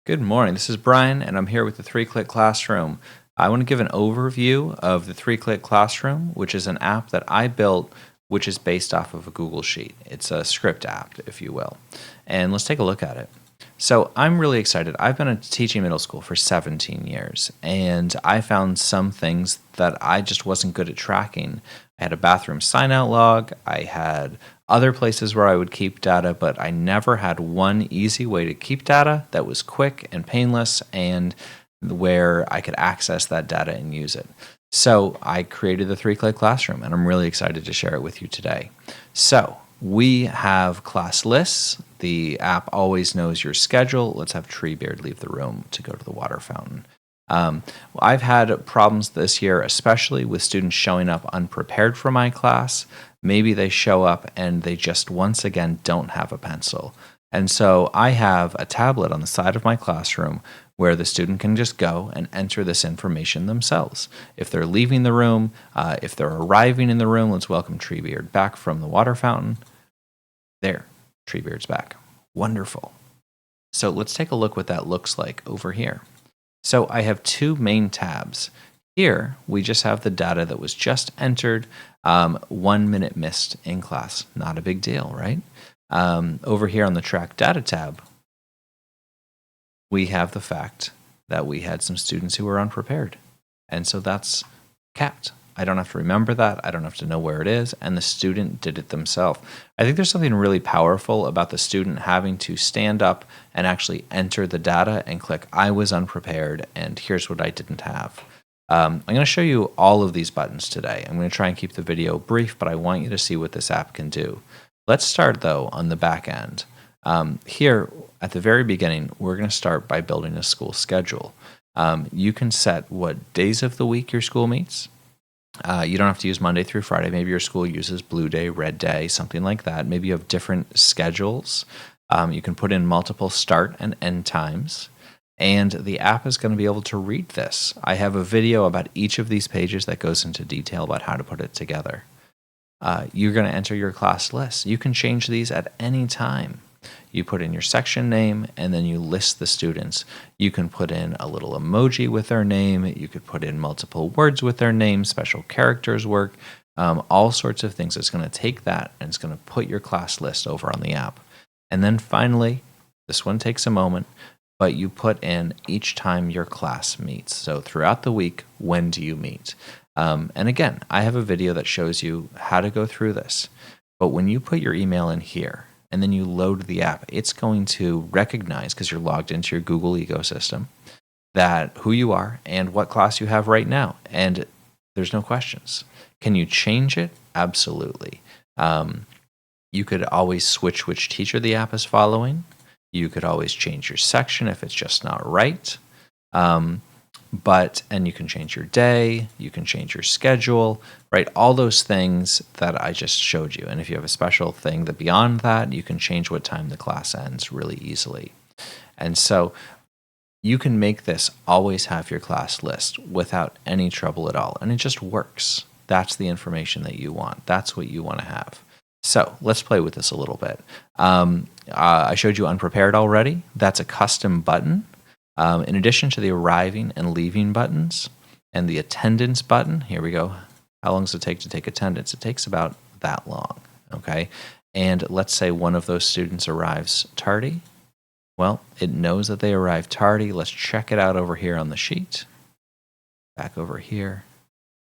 Good morning. This is Brian, and I'm here with the 3Click Classroom. I want to give an overview of the 3Click Classroom, which is an app that I built, which is based off of a Google Sheet. It's a script app, if you will. And let's take a look at it. So I'm really excited. I've been teaching middle school for 17 years, and I found some things that I just wasn't good at tracking. I had a bathroom sign out log. I had other places where I would keep data, but I never had one easy way to keep data that was quick and painless and where I could access that data and use it. So I created the 3Click Classroom, and I'm really excited to share it with you today. So we have class lists. The app always knows your schedule. Let's have Treebeard leave the room to go to the water fountain. I've had problems this year, especially with students showing up unprepared for my class. Maybe they show up and they just once again don't have a pencil. And so I have a tablet on the side of my classroom where the student can just go and enter this information themselves. If they're leaving the room, if they're arriving in the room, let's welcome Treebeard back from the water fountain. There, Treebeard's back. Wonderful. So let's take a look what that looks like over here. So I have two main tabs. Here, we just have the data that was just entered, 1 minute missed in class. Not a big deal, right? Over here on the Track Data tab, we have the fact that we had some students who were unprepared. And so that's capped. I don't have to remember that. I don't have to know where it is. And the student did it themselves. I think there's something really powerful about the student having to stand up and actually enter the data and click, I was unprepared, and here's what I didn't have. I'm going to show you all of these buttons today. I'm going to try and keep the video brief, but I want you to see what this app can do. Let's start, though, on the back end. Here, at the very beginning, we're going to start by building a school schedule. You can set what days of the week your school meets. You don't have to use Monday through Friday. Maybe your school uses Blue Day, Red Day, something like that. Maybe you have different schedules. You can put in multiple start and end times. And the app is going to be able to read this. I have a video about each of these pages that goes into detail about how to put it together. You're going to enter your class list. You can change these at any time. You put in your section name, and then you list the students. You can put in a little emoji with their name. You could put in multiple words with their name, special characters work, all sorts of things. It's going to take that, and it's going to put your class list over on the app. And then finally, this one takes a moment, but you put in each time your class meets. So throughout the week, when do you meet? And again, I have a video that shows you how to go through this. But when you put your email in here, and then you load the app, it's going to recognize, because you're logged into your Google ecosystem, that who you are and what class you have right now. And there's no questions. Can you change it? Absolutely. You could always switch which teacher the app is following. You could always change your section if it's just not right. And you can change your day, you can change your schedule, right? All those things that I just showed you. And if you have a special thing that beyond that, you can change what time the class ends really easily. And so you can make this always have your class list without any trouble at all. And it just works. That's the information that you want. That's what you want to have. So let's play with this a little bit. I showed you unprepared already. That's a custom button. In addition to the arriving and leaving buttons and the attendance button, here we go. How long does it take to take attendance? It takes about that long, okay? And let's say one of those students arrives tardy. Well, it knows that they arrived tardy. Let's check it out over here on the sheet. Back over here.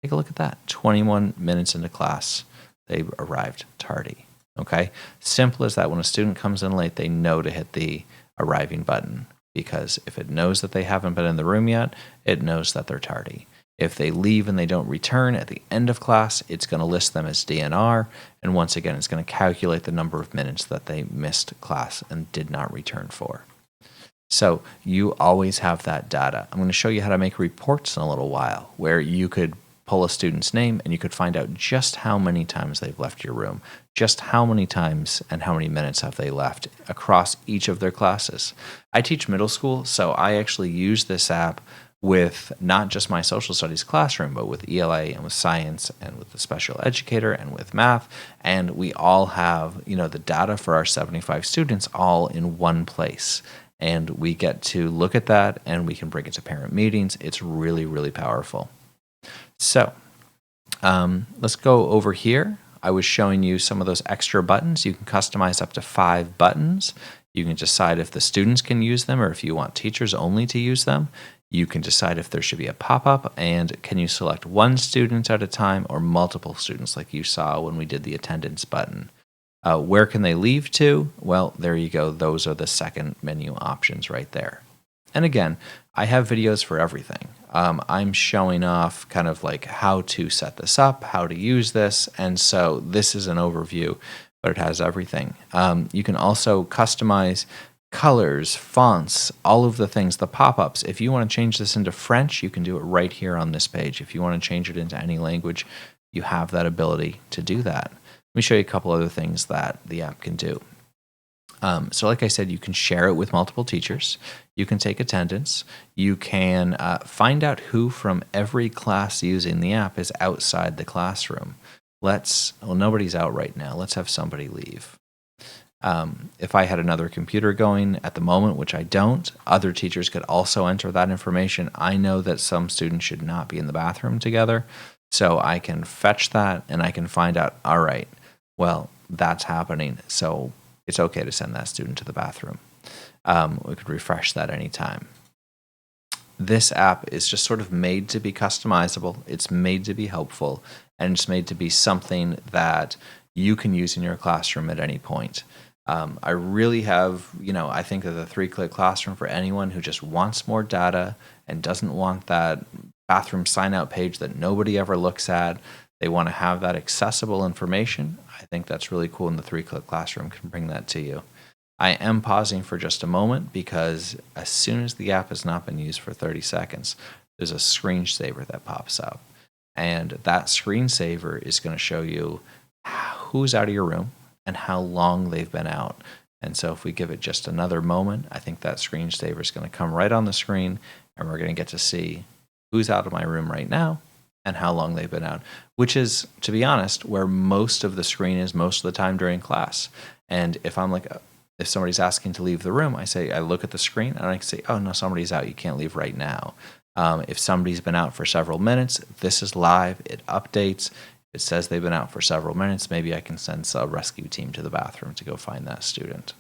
Take a look at that. 21 minutes into class, they arrived tardy, okay? Simple as that. When a student comes in late, they know to hit the arriving button. Because if it knows that they haven't been in the room yet, it knows that they're tardy. If they leave and they don't return at the end of class, it's going to list them as DNR. And once again, it's going to calculate the number of minutes that they missed class and did not return for. So you always have that data. I'm going to show you how to make reports in a little while, where you could pull a student's name and you could find out just how many times they've left your room, just how many times and how many minutes have they left across each of their classes. I teach middle school, so I actually use this app with not just my social studies classroom, but with ELA and with science and with the special educator and with math. And we all have, the data for our 75 students all in one place. and we get to look at that and we can bring it to parent meetings. It's really, really powerful. So let's go over here. I was showing you some of those extra buttons. You can customize up to 5 buttons. You can decide if the students can use them or if you want teachers only to use them. You can decide if there should be a pop-up, and can you select one student at a time or multiple students like you saw when we did the attendance button. Where can they leave to? Well, there you go. Those are the second menu options right there. And again, I have videos for everything. I'm showing off kind of like how to set this up, how to use this, and so this is an overview, but it has everything. You can also customize colors, fonts, all of the things, the pop-ups. If you want to change this into French, you can do it right here on this page. If you want to change it into any language, you have that ability to do that. Let me show you a couple other things that the app can do. So like I said, you can share it with multiple teachers. You can take attendance. You can find out who from every class using the app is outside the classroom. Well, nobody's out right now. Let's have somebody leave. If I had another computer going at the moment, which I don't, other teachers could also enter that information. I know that some students should not be in the bathroom together, so I can fetch that and I can find out, all right, well, that's happening, so it's okay to send that student to the bathroom. We could refresh that anytime. This app is just sort of made to be customizable. It's made to be helpful, and it's made to be something that you can use in your classroom at any point. I really have, I think of the 3-Click Classroom for anyone who just wants more data and doesn't want that bathroom sign-out page that nobody ever looks at. They want to have that accessible information. I think that's really cool, and the 3-Click Classroom can bring that to you. I am pausing for just a moment because as soon as the app has not been used for 30 seconds, there's a screensaver that pops up. And that screensaver is going to show you who's out of your room and how long they've been out. And so if we give it just another moment, I think that screensaver is going to come right on the screen, and we're going to get to see who's out of my room right now and how long they've been out, which is, to be honest, where most of the screen is most of the time during class. And if if somebody's asking to leave the room, I look at the screen and I can say, oh no, somebody's out, you can't leave right now. If somebody's been out for several minutes, this is live, it updates. It says they've been out for several minutes. Maybe I can send a rescue team to the bathroom to go find that student.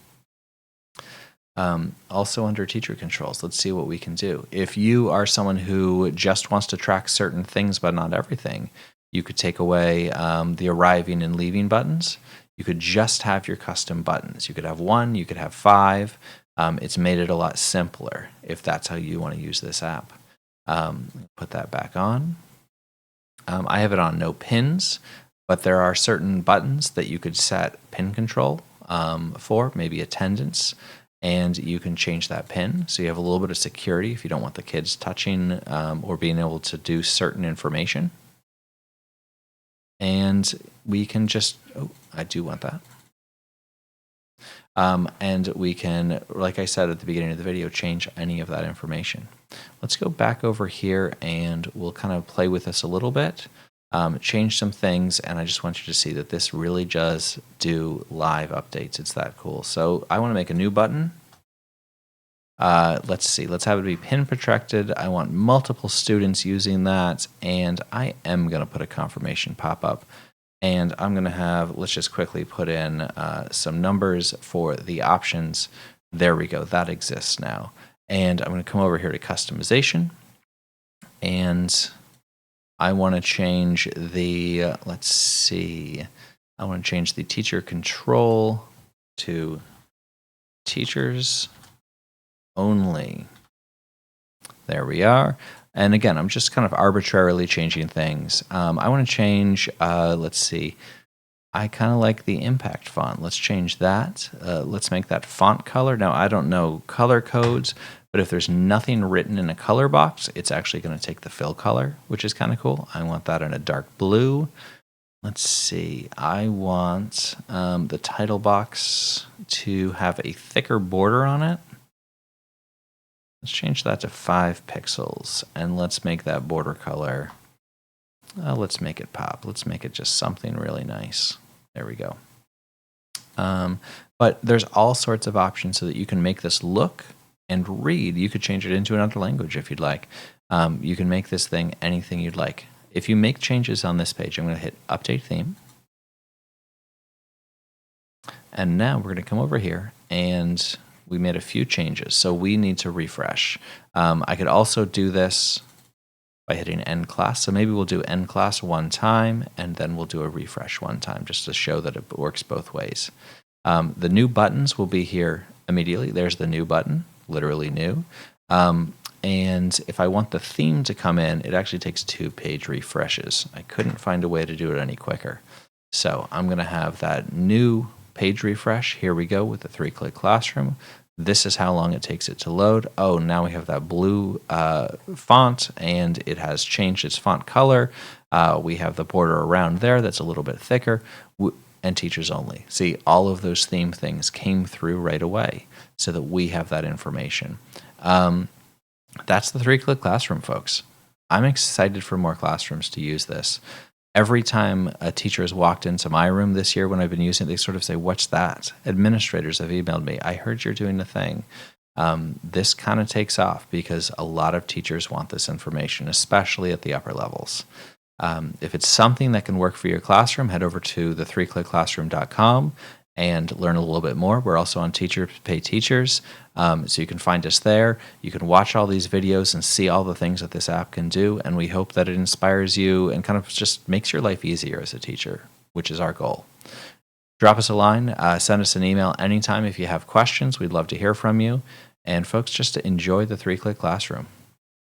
Also under teacher controls, let's see what we can do. If you are someone who just wants to track certain things but not everything, you could take away the arriving and leaving buttons. You could just have your custom buttons. You could have 1, you could have 5. It's made it a lot simpler if that's how you want to use this app. Put that back on. I have it on no pins, but there are certain buttons that you could set pin control for, maybe attendance, and you can change that pin. So you have a little bit of security if you don't want the kids touching or being able to do certain information. And we can just, I do want that. And we can, like I said at the beginning of the video, change any of that information. Let's go back over here and we'll kind of play with this a little bit, change some things, and I just want you to see that this really does do live updates. It's that cool. So I want to make a new button. Let's see, let's have it be pin protected. I want multiple students using that, and I am going to put a confirmation pop-up. And I'm going to have, let's just quickly put in some numbers for the options. There we go. That exists now. And I'm going to come over here to customization. And I want to change the, let's see, I want to change the teacher control to teachers only. There we are. And again, I'm just kind of arbitrarily changing things. I want to change, let's see, I kind of like the impact font. Let's change that. Let's make that font color. Now, I don't know color codes, but if there's nothing written in a color box, it's actually going to take the fill color, which is kind of cool. I want that in a dark blue. Let's see, I want the title box to have a thicker border on it. Let's change that to 5 pixels, and let's make that border color, let's make it pop. Let's make it just something really nice. There we go. But there's all sorts of options so that you can make this look and read. You could change it into another language if you'd like. You can make this thing anything you'd like. If you make changes on this page, I'm going to hit Update Theme. And now we're going to come over here, and we made a few changes, so we need to refresh. I could also do this by hitting End Class. So maybe we'll do End Class one time, and then we'll do a refresh one time, just to show that it works both ways. The new buttons will be here immediately. There's the new button, literally new. And if I want the theme to come in, it actually takes 2 page refreshes. I couldn't find a way to do it any quicker. So I'm going to have that new page refresh. Here we go with the 3-click classroom. This is how long it takes it to load. Oh, now we have that blue font, and it has changed its font color. We have the border around there that's a little bit thicker, and teachers only. See, all of those theme things came through right away so that we have that information. That's the 3-click classroom, folks. I'm excited for more classrooms to use this. Every time a teacher has walked into my room this year when I've been using it, they sort of say, "What's that?" Administrators have emailed me, "I heard you're doing the thing." This kind of takes off because a lot of teachers want this information, especially at the upper levels. If it's something that can work for your classroom, head over to the3clickclassroom.com and learn a little bit more. We're also on Teacher Pay Teachers, so you can find us there. You can watch all these videos and see all the things that this app can do, and we hope that it inspires you and kind of just makes your life easier as a teacher, which is our goal. Drop us a line, send us an email anytime if you have questions. We'd love to hear from you. And folks, just to enjoy the 3-click classroom.